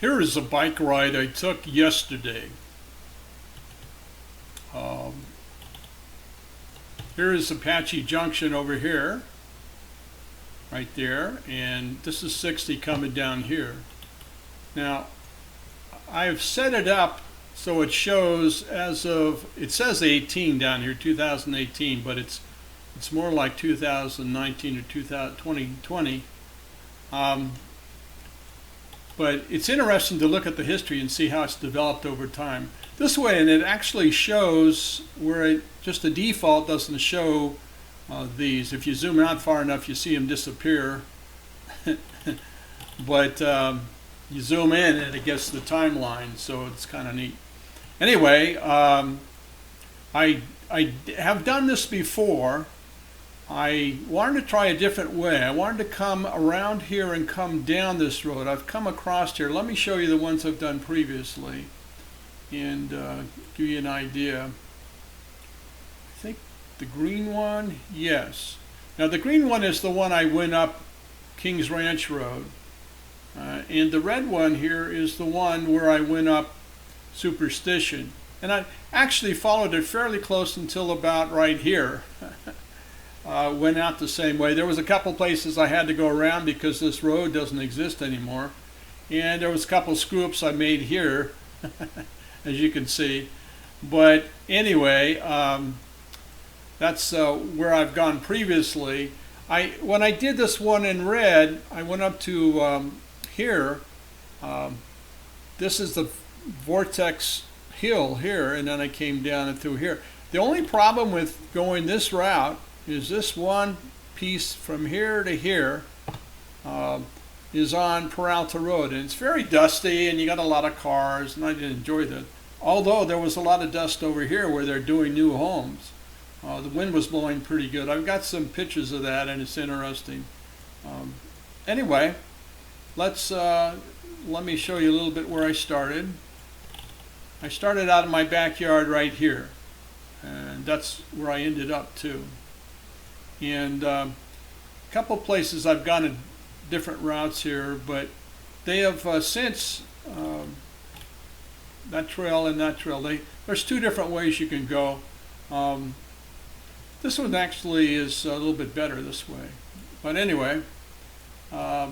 Here is a bike ride I took yesterday. Um, Here is Apache Junction over here, right there, and this is 60 coming down here. Now, I've set it up so it shows as of, it says 18 down here, 2018, but it's more like 2019 or 2020. But it's interesting to look at the history and see how it's developed over time. This way, and it actually shows where just the default doesn't show these. If you zoom out far enough, you see them disappear. But you zoom in and it gets the timeline, so it's kind of neat. Anyway, I have done this before. I wanted to try a different way. I wanted to come around here and come down this road. I've come across here. Let me show you the ones I've done previously and give you an idea. I think the green one, yes. Now the green one is the one I went up Kings Ranch Road. And the red one here is the one where I went up Superstition. And I actually followed it fairly close until about right here. Went out the same way. There was a couple places I had to go around because this road doesn't exist anymore. And there was a couple screw-ups I made here, as you can see. But anyway, that's where I've gone previously. When I did this one in red, I went up to here. This is the Vortex Hill here, and then I came down and through here. The only problem with going this route is this one piece from here to here is on Peralta Road, and it's very dusty, and you got a lot of cars, and I didn't enjoy that. Although there was a lot of dust over here where they're doing new homes. The wind was blowing pretty good. I've got some pictures of that, and it's interesting. Anyway, let me show you a little bit where I started. I started out in my backyard right here, and that's where I ended up too. And a couple places I've gone in different routes here, but they have since that trail and that trail. There's two different ways you can go. This one actually is a little bit better this way. But anyway, but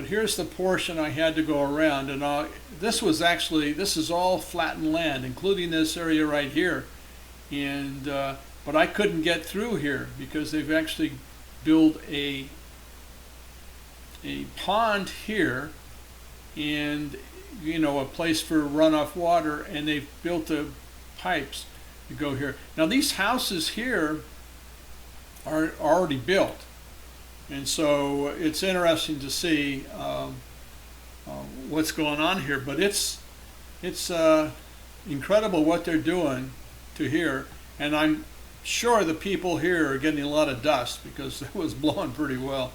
here's the portion I had to go around, and this is all flattened land, including this area right here. And but I couldn't get through here because they've actually built a pond here, and a place for runoff water, and they've built the pipes to go here. Now these houses here are already built, and so it's interesting to see what's going on here. But it's incredible what they're doing to here, and I'm sure the people here are getting a lot of dust because it was blowing pretty well.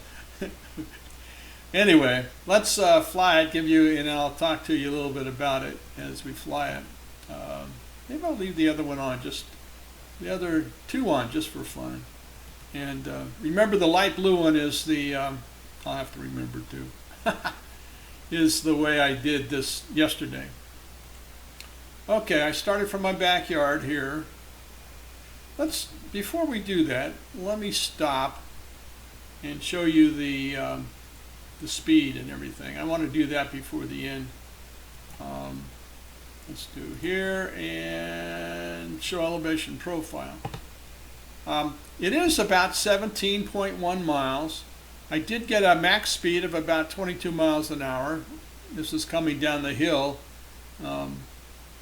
Anyway, let's fly it, and I'll talk to you a little bit about it as we fly it. Maybe I'll leave the other one on, just the other two on, just for fun. And remember, the light blue one is I'll have to remember too, is the way I did this yesterday. Okay, I started from my backyard here. Before we do that, let me stop and show you the speed and everything. I want to do that before the end. Let's do here and show elevation profile. It is about 17.1 miles. I did get a max speed of about 22 miles an hour. This is coming down the hill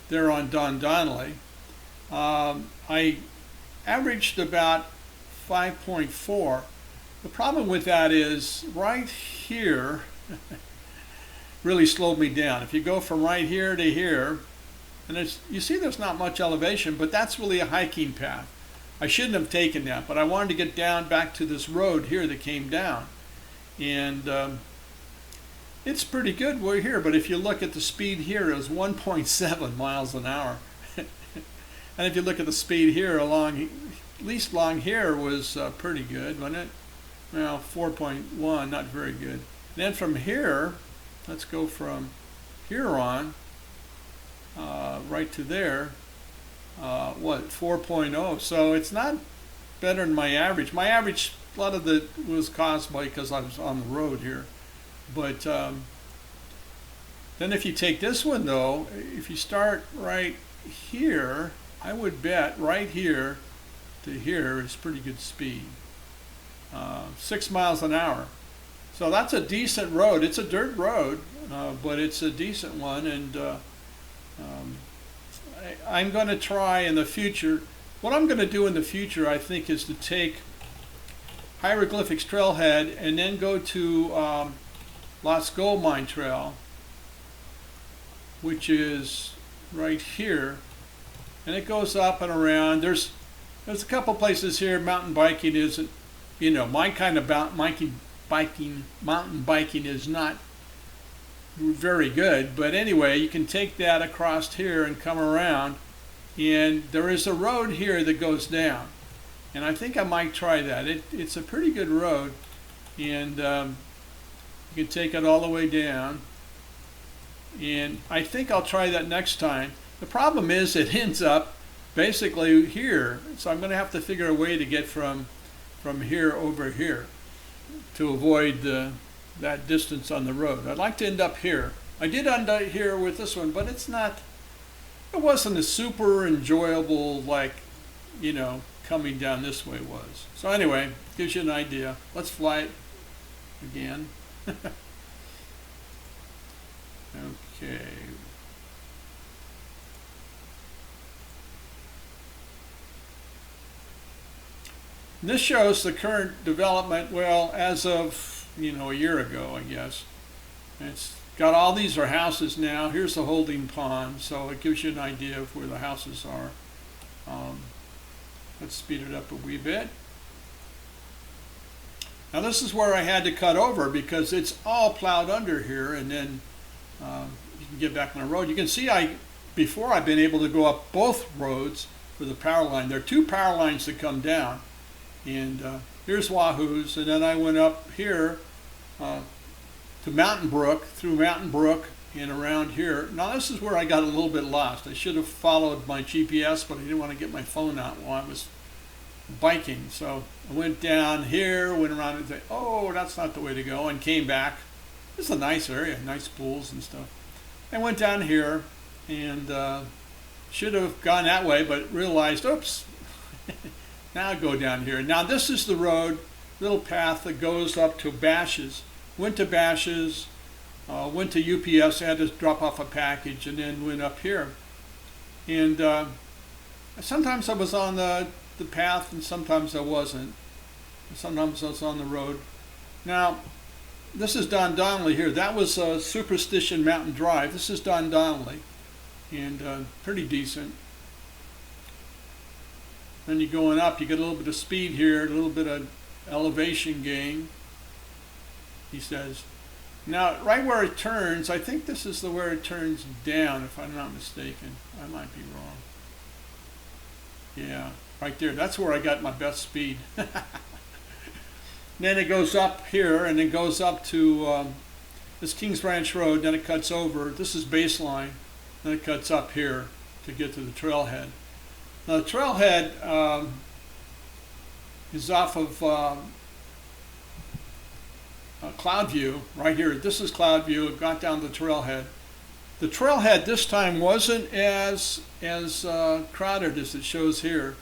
there on Don Donnelly. I averaged about 5.4. The problem with that is right here really slowed me down. If you go from right here to here, and you see there's not much elevation, but that's really a hiking path. I shouldn't have taken that, but I wanted to get down back to this road here that came down. And it's pretty good we're here, but if you look at the speed here, it was 1.7 miles an hour. And if you look at the speed here at least along here was pretty good, wasn't it? Well, 4.1, not very good. Then from here, let's go from Huron, right to there, 4.0. So it's not better than my average. My average, a lot of it was caused by because I was on the road here. But then if you take this one though, if you start right here, I would bet right here to here is pretty good speed. 6 miles an hour. So that's a decent road. It's a dirt road, but it's a decent one. And I'm going to try in the future. What I'm going to do in the future, I think, is to take Hieroglyphics Trailhead and then go to Lost Gold Mine Trail, which is right here, and it goes up and around. There's a couple places here. Mountain biking isn't, my kind of mountain biking is not very good. But anyway, you can take that across here and come around, and there is a road here that goes down, and I think I might try that. It's a pretty good road, and you can take it all the way down, and I think I'll try that next time. The problem is it ends up basically here, so I'm going to have to figure a way to get from here over here to avoid that distance on the road. I'd like to end up here. I did end up here with this one, but it wasn't a super enjoyable, like, coming down this way was. So anyway, gives you an idea. Let's fly it again. Okay. This shows the current development, well, as of, a year ago, I guess. It's got all these are houses now. Here's the holding pond, so it gives you an idea of where the houses are. Let's speed it up a wee bit. Now this is where I had to cut over because it's all plowed under here, and then you can get back on the road. You can see before I've been able to go up both roads for the power line. There are two power lines that come down, and here's Wahoo's, and then I went up here to Mountain Brook, through Mountain Brook and around here. Now this is where I got a little bit lost. I should have followed my GPS, but I didn't want to get my phone out while I was biking. So I went down here, went around and said, oh, that's not the way to go, and came back. It's a nice area, nice pools and stuff. I went down here and should have gone that way, but realized, oops, now I go down here. Now this is the road, little path that goes up to Bashes. Went to Bashes, went to UPS, had to drop off a package, and then went up here. And sometimes I was on the path, and sometimes I wasn't. Sometimes I was on the road. Now, this is Don Donnelly here. That was Superstition Mountain Drive. This is Don Donnelly, and pretty decent. Then you're going up, you get a little bit of speed here, a little bit of elevation gain, he says. Now, right where it turns, I think this is where it turns down, if I'm not mistaken. I might be wrong. Yeah, right there. That's where I got my best speed. Then it goes up here, and it goes up to this Kings Ranch Road, then it cuts over. This is Baseline, then it cuts up here to get to the trailhead. Now, the trailhead is off of Cloudview, right here. This is Cloudview. It got down the trailhead. The trailhead this time wasn't as crowded as it shows here.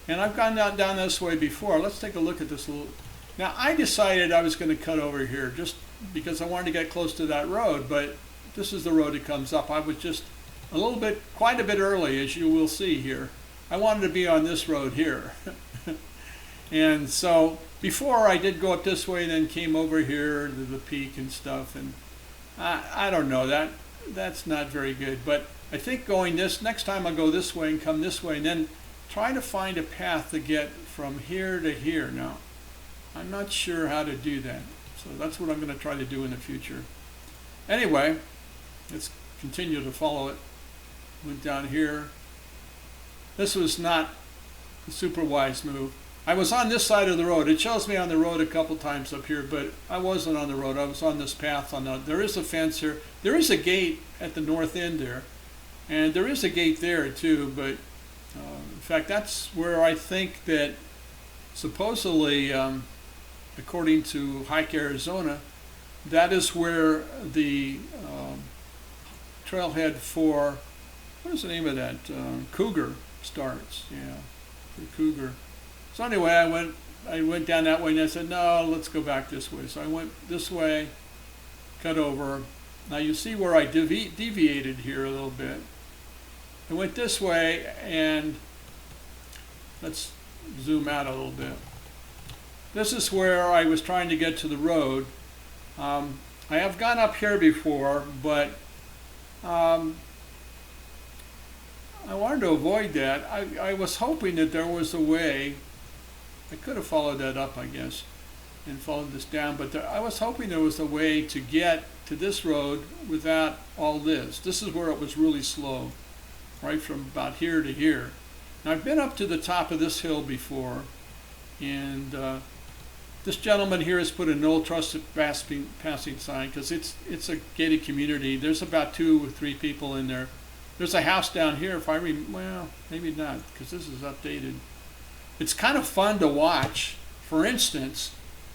And I've gone down this way before. Let's take a look at this little. Now, I decided I was going to cut over here just because I wanted to get close to that road, but this is the road that comes up. I was just quite a bit early, as you will see here. I wanted to be on this road here. And so before I did go up this way, then came over here to the peak and stuff, and I don't know, that's not very good. But I think going next time I'll go this way and come this way, and then try to find a path to get from here to here. Now, I'm not sure how to do that, so that's what I'm going to try to do in the future. Anyway, let's continue to follow it. Went down here. This was not a super wise move. I was on this side of the road. It shows me on the road a couple times up here, but I wasn't on the road. I was on this path. There is a fence here. There is a gate at the north end there, and there is a gate there too. But in fact, that's where I think that supposedly, according to Hike Arizona, that is where the trailhead for, what is the name of that? Cougar starts. Yeah, for Cougar. So anyway, I went down that way, and I said, no, let's go back this way. So I went this way, cut over. Now you see where I deviated here a little bit. I went this way, and let's zoom out a little bit. This is where I was trying to get to the road. I have gone up here before, but I wanted to avoid that. I was hoping that there was a way. I could have followed that up, I guess, and followed this down, but I was hoping there was a way to get to this road without all this. This is where it was really slow, right from about here to here. Now, I've been up to the top of this hill before, and this gentleman here has put a no trusted passing sign because it's a gated community. There's about 2 or 3 people in there. There's a house down here, if I remember, well, maybe not, because this is updated. It's kind of fun to watch. For instance,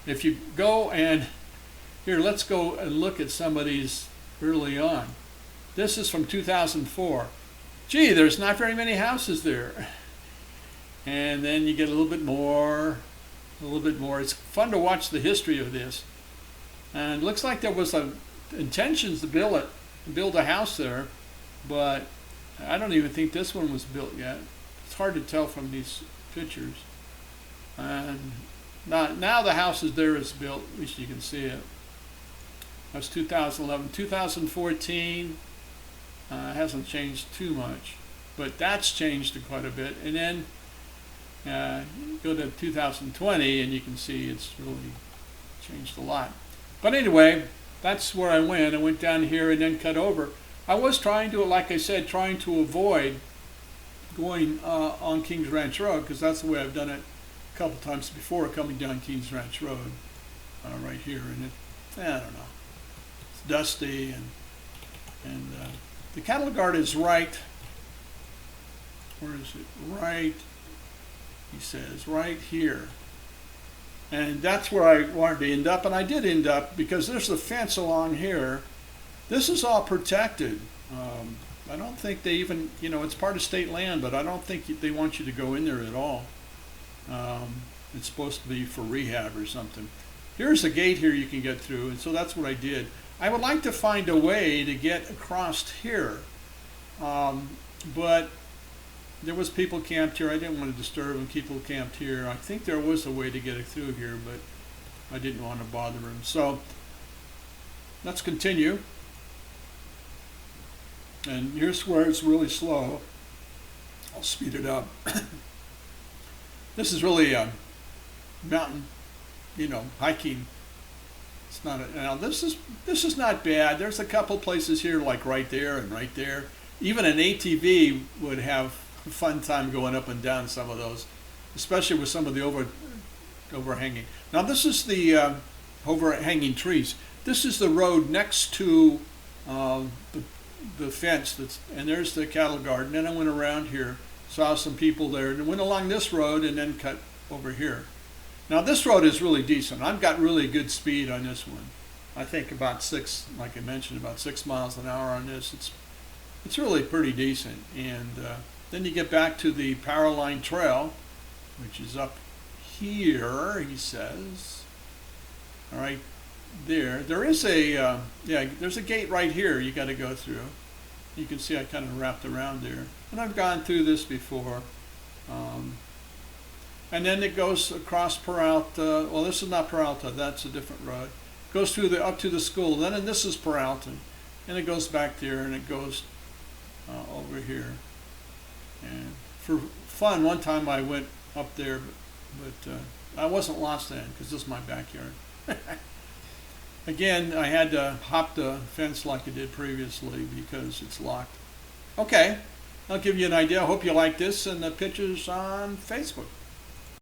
if you go and, here, let's go and look at some of these early on. This is from 2004. Gee, there's not very many houses there. And then you get a little bit more, a little bit more. It's fun to watch the history of this. And it looks like there was intentions to build a house there, but I don't even think this one was built yet. It's hard to tell from these pictures. And now the house is there, is built, at least you can see it. That's 2011. 2014 hasn't changed too much, but that's changed quite a bit. And then go to 2020 and you can see it's really changed a lot. But anyway, that's where I went. I went down here and then cut over. I was trying to, like I said, trying to avoid going on Kings Ranch Road, because that's the way I've done it a couple times before, coming down Kings Ranch Road, right here. And I don't know, it's dusty, and the cattle guard is right. Where is it? Right, he says, right here. And that's where I wanted to end up, and I did end up, because there's a fence along here. This is all protected. I don't think they even, it's part of state land, but I don't think they want you to go in there at all. It's supposed to be for rehab or something. Here's a gate here you can get through, and so that's what I did. I would like to find a way to get across here, but there was people camped here. I didn't want to disturb them. People camped here. I think there was a way to get it through here, but I didn't want to bother them. So let's continue. And here's where it's really slow. I'll speed it up. This is really a mountain, hiking. It's not now this is not bad. There's a couple places here, like right there and right there. Even an ATV would have a fun time going up and down some of those, especially with some of the overhanging. Now this is the overhanging trees. This is the road next to the fence, and there's the cattle guard. And then I went around here, saw some people there, and went along this road and then cut over here. Now this road is really decent. I've got really good speed on this one. I think about 6, like I mentioned, about 6 miles an hour on this. It's really pretty decent. And then you get back to the Power Line Trail, which is up here, he says. All right. There is there's a gate right here you got to go through. You can see I kind of wrapped around there, and I've gone through this before. And then it goes across Peralta. Well, this is not Peralta, that's a different road. It goes through up to the school. Then this is Peralta, and it goes back there, and it goes over here. And for fun, one time I went up there, but I wasn't lost then, because this is my backyard. Again, I had to hop the fence like I did previously because it's locked. Okay, I'll give you an idea. I hope you like this and the pictures on Facebook.